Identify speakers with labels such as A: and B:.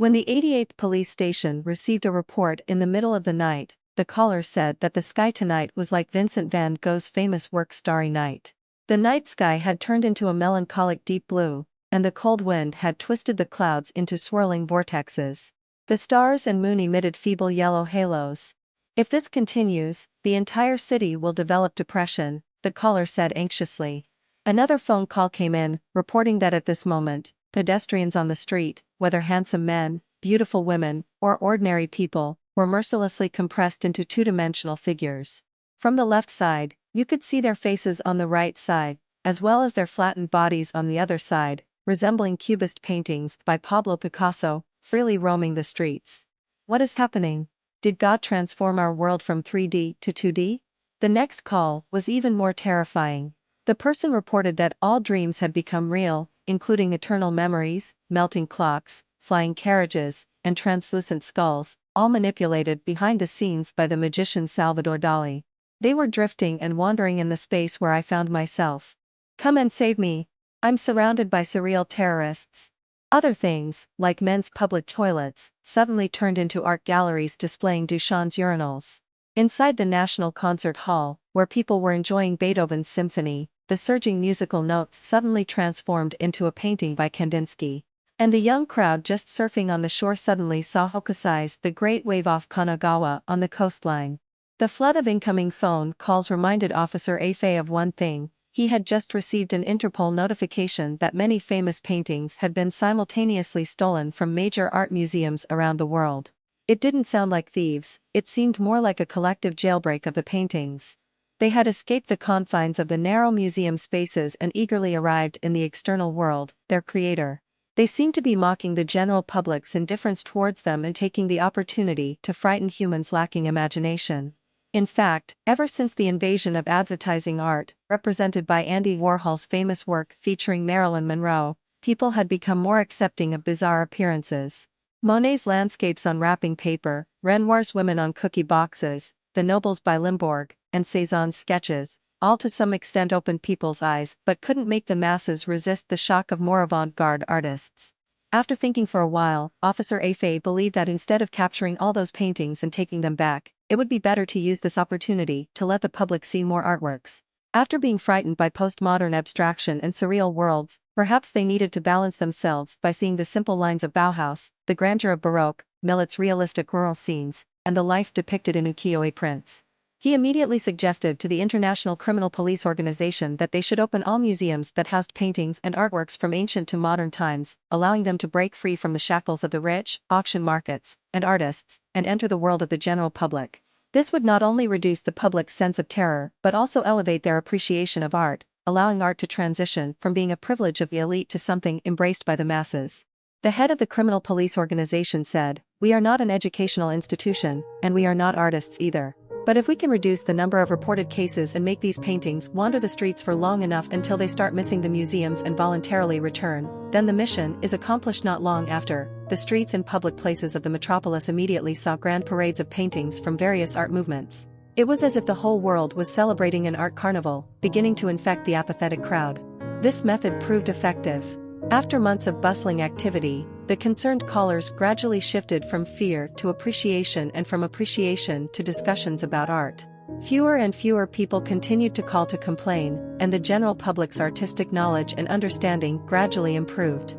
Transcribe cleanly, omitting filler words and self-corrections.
A: When the 88th police station received a report in the middle of the night, the caller said that the sky tonight was like Vincent van Gogh's famous work Starry Night. The night sky had turned into a melancholic deep blue, and the cold wind had twisted the clouds into swirling vortexes. The stars and moon emitted feeble yellow halos. If this continues, the entire city will develop depression, the caller said anxiously. Another phone call came in, reporting that at this moment, pedestrians on the street, whether handsome men, beautiful women, or ordinary people, were mercilessly compressed into two-dimensional figures. From the left side, you could see their faces on the right side, as well as their flattened bodies on the other side, resembling Cubist paintings by Pablo Picasso, freely roaming the streets. What is happening? Did God transform our world from 3D to 2D? The next call was even more terrifying. The person reported that all dreams had become real, including eternal memories, melting clocks, flying carriages, and translucent skulls, all manipulated behind the scenes by the magician Salvador Dali. They were drifting and wandering in the space where I found myself. Come and save me. I'm surrounded by surreal terrorists. Other things, like men's public toilets, suddenly turned into art galleries displaying Duchamp's urinals. Inside the National Concert Hall, where people were enjoying Beethoven's symphony, the surging musical notes suddenly transformed into a painting by Kandinsky. And the young crowd just surfing on the shore suddenly saw Hokusai's The Great Wave off Kanagawa on the coastline. The flood of incoming phone calls reminded Officer Afe of one thing: he had just received an Interpol notification that many famous paintings had been simultaneously stolen from major art museums around the world. It didn't sound like thieves, it seemed more like a collective jailbreak of the paintings. They had escaped the confines of the narrow museum spaces and eagerly arrived in the external world, their creator. They seemed to be mocking the general public's indifference towards them and taking the opportunity to frighten humans lacking imagination. In fact, ever since the invasion of advertising art, represented by Andy Warhol's famous work featuring Marilyn Monroe, people had become more accepting of bizarre appearances. Monet's landscapes on wrapping paper, Renoir's women on cookie boxes, the nobles by Limbourg, and Cézanne's sketches, all to some extent opened people's eyes but couldn't make the masses resist the shock of more avant-garde artists. After thinking for a while, Officer Afe believed that instead of capturing all those paintings and taking them back, it would be better to use this opportunity to let the public see more artworks. After being frightened by postmodern abstraction and surreal worlds, perhaps they needed to balance themselves by seeing the simple lines of Bauhaus, the grandeur of Baroque, Millet's realistic rural scenes, and the life depicted in ukiyo-e prints. He immediately suggested to the International Criminal Police Organization that they should open all museums that housed paintings and artworks from ancient to modern times, allowing them to break free from the shackles of the rich, auction markets, and artists, and enter the world of the general public. This would not only reduce the public's sense of terror but also elevate their appreciation of art, allowing art to transition from being a privilege of the elite to something embraced by the masses. The head of the Criminal Police Organization said, "We are not an educational institution, and we are not artists either. But if we can reduce the number of reported cases and make these paintings wander the streets for long enough until they start missing the museums and voluntarily return, then the mission is accomplished." Not long after, the streets and public places of the metropolis immediately saw grand parades of paintings from various art movements. It was as if the whole world was celebrating an art carnival, beginning to infect the apathetic crowd. This method proved effective. After months of bustling activity, the concerned callers gradually shifted from fear to appreciation and from appreciation to discussions about art. Fewer and fewer people continued to call to complain, and the general public's artistic knowledge and understanding gradually improved.